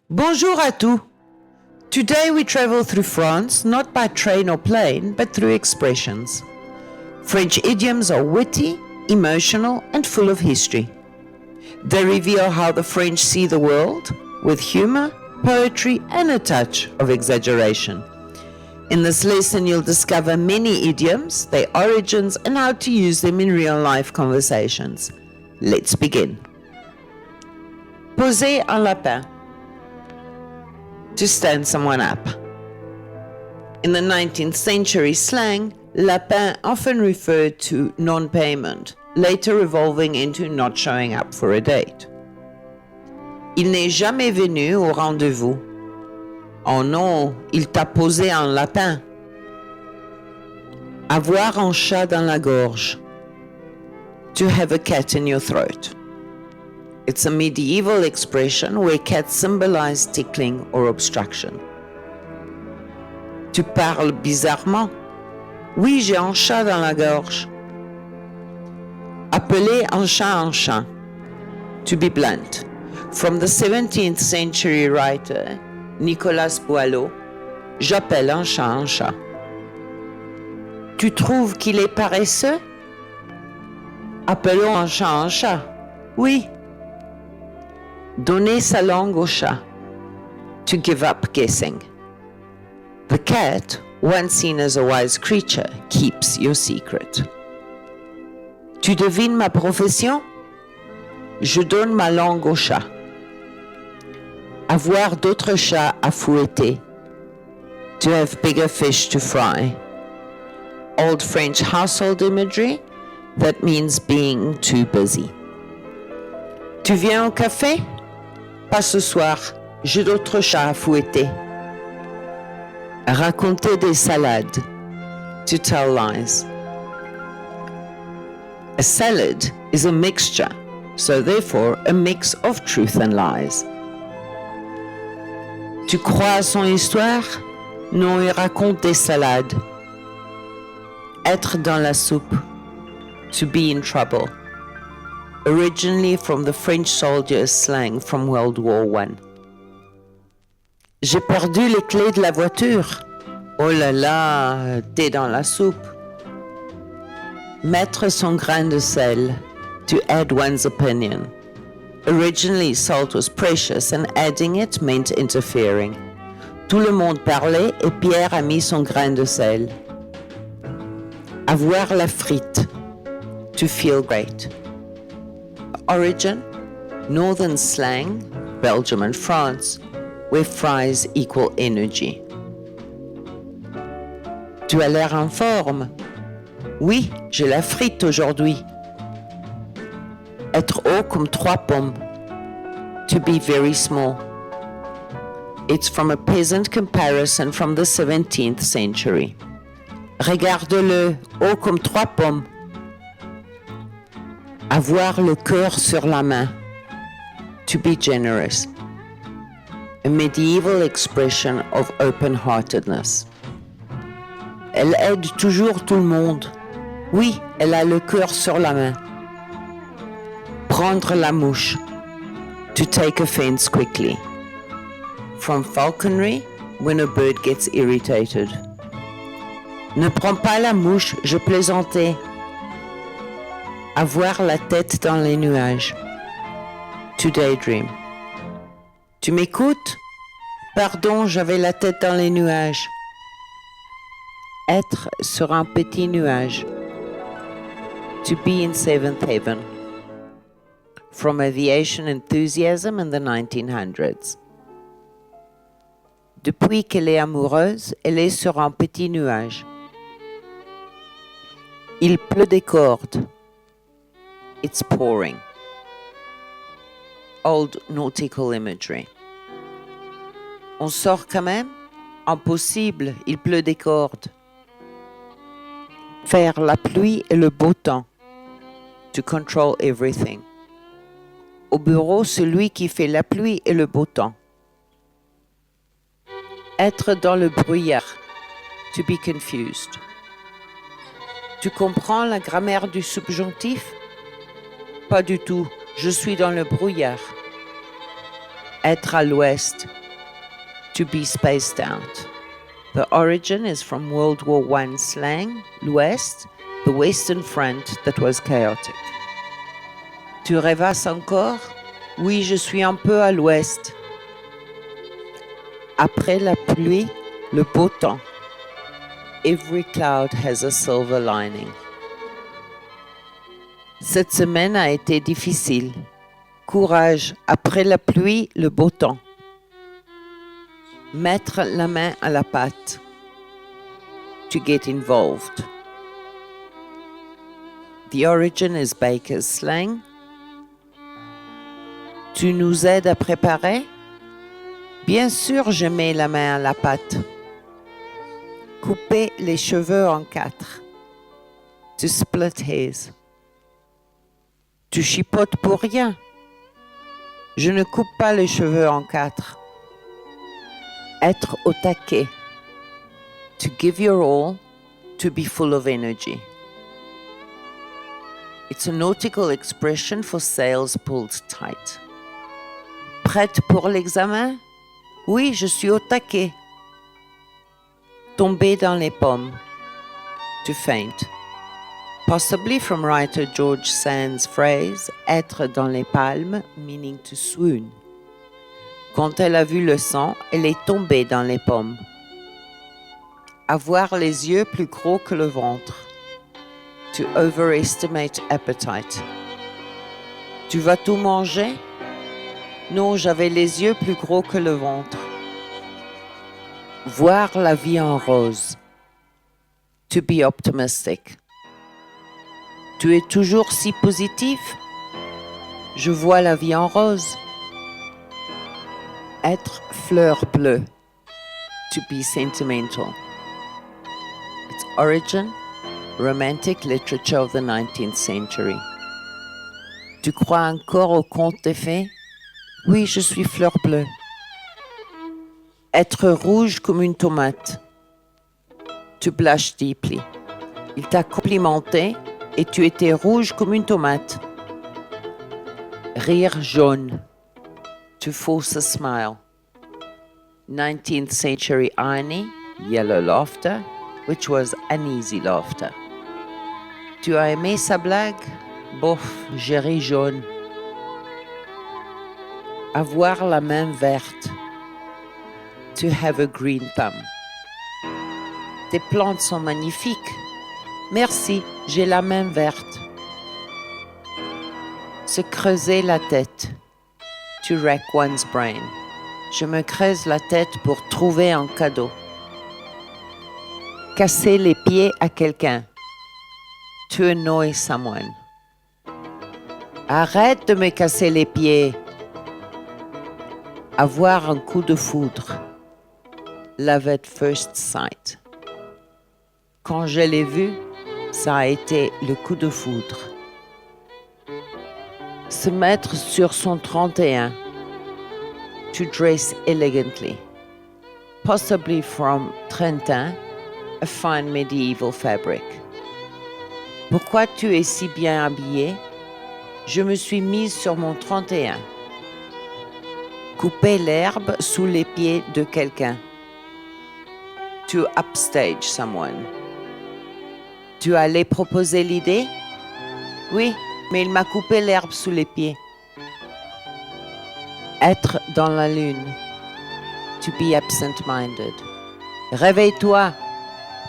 Bonjour à tous. Today we travel through France not by train or plane, but through expressions. French idioms are witty, emotional, and full of history. They reveal how the French see the world, with humor, poetry, and a touch of exaggeration. In this lesson, you'll discover many idioms, their origins, and how to use them in real-life conversations. Let's begin. Poser un lapin. To stand someone up. In the 19th century slang, lapin often referred to non-payment, later evolving into not showing up for a date. Il n'est jamais venu au rendez-vous. Oh non, il t'a posé un lapin. Avoir un chat dans la gorge. To have a cat in your throat. It's a medieval expression where cats symbolize tickling or obstruction. Tu parles bizarrement. Oui, j'ai un chat dans la gorge. Appeler un chat. To be blunt. From the 17th century writer Nicolas Boileau, j'appelle un chat. Tu trouves qu'il est paresseux? Appelons un chat. Oui. Donner sa langue au chat. To give up guessing. The cat, once seen as a wise creature, keeps your secret. Tu devines ma profession? Je donne ma langue au chat. Avoir d'autres chats à fouetter. To have bigger fish to fry. Old French household imagery that means being too busy. Tu viens au café? Pas ce soir, j'ai d'autres chats à fouetter. Raconter des salades. To tell lies. A salad is a mixture, so therefore a mix of truth and lies. Tu crois à son histoire? Non, il raconte des salades. Être dans la soupe. To be in trouble. Originally from the French soldiers' slang from World War I. J'ai perdu les clés de la voiture. Oh là là, t'es dans la soupe. Mettre son grain de sel. To add one's opinion. Originally, salt was precious and adding it meant interfering. Tout le monde parlait et Pierre a mis son grain de sel. Avoir la frite. To feel great. Origin, Northern slang, Belgium and France, where fries equal energy. Tu as l'air en forme. Oui, j'ai la frite aujourd'hui. Être haut comme 3 pommes. To be very small. It's from a peasant comparison from the 17th century. Regarde-le, haut comme 3 pommes. Avoir le cœur sur la main. To be generous. A medieval expression of open-heartedness. Elle aide toujours tout le monde. Oui, elle a le cœur sur la main. Prendre la mouche. To take offense quickly. From falconry, when a bird gets irritated. Ne prends pas la mouche, je plaisantais. Avoir la tête dans les nuages. To daydream. Tu m'écoutes? Pardon, j'avais la tête dans les nuages. Être sur un petit nuage. To be in seventh heaven. From aviation enthusiasm in the 1900s. Depuis qu'elle est amoureuse, elle est sur un petit nuage. Il pleut des cordes. It's pouring. Old nautical imagery. On sort quand même? Impossible, il pleut des cordes. Faire la pluie et le beau temps. To control everything. Au bureau, celui qui fait la pluie et le beau temps. Être dans le brouillard. To be confused. Tu comprends la grammaire du subjonctif? Pas du tout, je suis dans le brouillard. Être à l'ouest. To be spaced out. The origin is from World War I slang, l'ouest, the Western Front that was chaotic. Tu rêvasses encore? Oui, je suis un peu à l'ouest. Après la pluie, le beau temps. Every cloud has a silver lining. Cette semaine a été difficile. Courage, après la pluie, le beau temps. Mettre la main à la pâte. To get involved. The origin is baker's slang. Tu nous aides à préparer? Bien sûr, je mets la main à la pâte. Couper les cheveux en 4. To split hairs. Tu chipotes pour rien. Je ne coupe pas les cheveux en 4. Être au taquet. To give your all, to be full of energy. It's a nautical expression for sails pulled tight. Prête pour l'examen? Oui, je suis au taquet. Tomber dans les pommes. To faint. Possibly from writer George Sand's phrase, être dans les palmes, meaning to swoon. Quand elle a vu le sang, elle est tombée dans les pommes. Avoir les yeux plus gros que le ventre. To overestimate appetite. Tu vas tout manger? Non, j'avais les yeux plus gros que le ventre. Voir la vie en rose. To be optimistic. Tu es toujours si positif? Je vois la vie en rose. Être fleur bleue. To be sentimental. Its origin, romantic literature of the 19th century. Tu crois encore au conte des fées? Oui, je suis fleur bleue. Être rouge comme une tomate. To blush deeply. Il t'a complimenté et tu étais rouge comme une tomate. Rire jaune. To force a smile. 19th century irony, yellow laughter, which was uneasy laughter. Tu as aimé sa blague? Bof, j'ai ri jaune. Avoir la main verte. To have a green thumb. Tes plantes sont magnifiques. Merci, j'ai la main verte. Se creuser la tête. To rack one's brain. Je me creuse la tête pour trouver un cadeau. Casser les pieds à quelqu'un. To annoy someone. Arrête de me casser les pieds. Avoir un coup de foudre. Love at first sight. Quand je l'ai vu, ça a été le coup de foudre. Se mettre sur son 31. To dress elegantly. Possibly from Trentin, a fine medieval fabric. Pourquoi tu es si bien habillée? Je me suis mise sur mon 31. Couper l'herbe sous les pieds de quelqu'un. To upstage someone. Tu allais proposer l'idée? Oui, mais il m'a coupé l'herbe sous les pieds. Être dans la lune. To be absent-minded. Réveille-toi.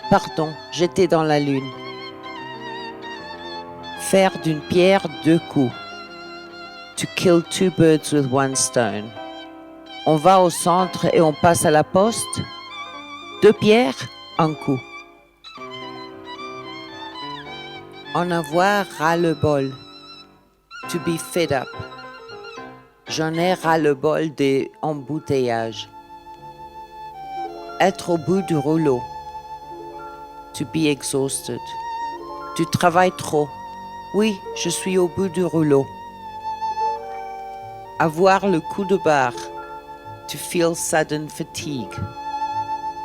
Pardon, j'étais dans la lune. Faire d'une pierre 2 coups. To kill 2 birds with 1 stone. On va au centre et on passe à la poste. 2 pierres, 1 coup. En avoir ras-le-bol. To be fed up. J'en ai ras-le-bol des embouteillages. Être au bout du rouleau. To be exhausted. Tu travailles trop. Oui, je suis au bout du rouleau. Avoir le coup de barre. To feel sudden fatigue.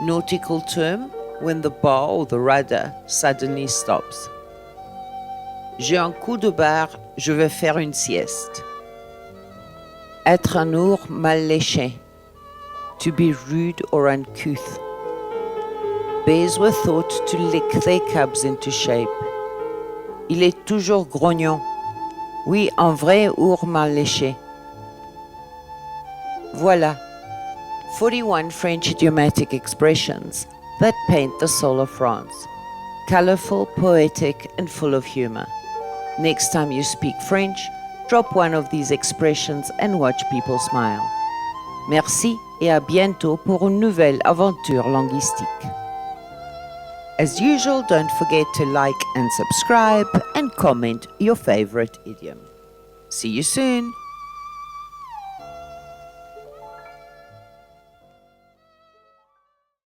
Nautical term, when the bar or the rudder suddenly stops. J'ai un coup de barre, je vais faire une sieste. Être un ours mal léché. To be rude or uncouth. Bears were thought to lick their cubs into shape. Il est toujours grognon. Oui, un vrai ours mal léché. Voilà, 41 French idiomatic expressions that paint the soul of France. Colorful, poetic, and full of humor. Next time you speak French, drop one of these expressions and watch people smile. Merci et à bientôt pour une nouvelle aventure linguistique. As usual, don't forget to like and subscribe and comment your favorite idiom. See you soon!